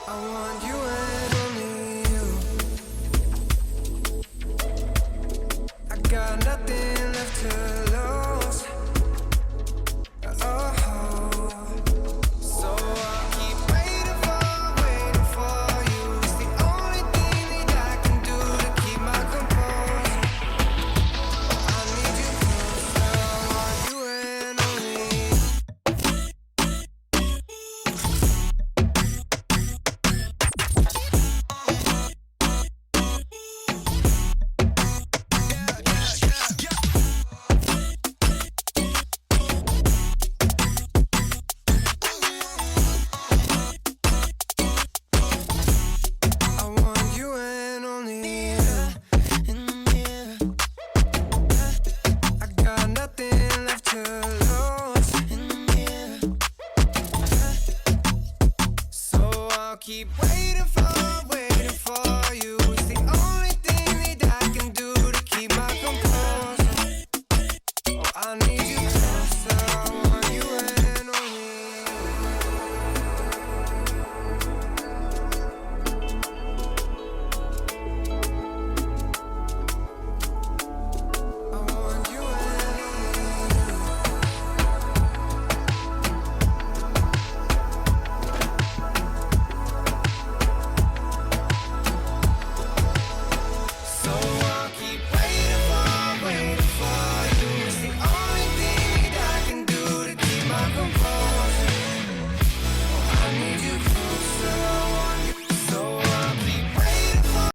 I want you and only you. I got nothing left to lose. Oh, so I'll keep waiting for you. It's the only thing that I can do to keep my composure. I need you closer. I want you and only you. I want you and only you. I got nothing left to lose. So I'll keep waiting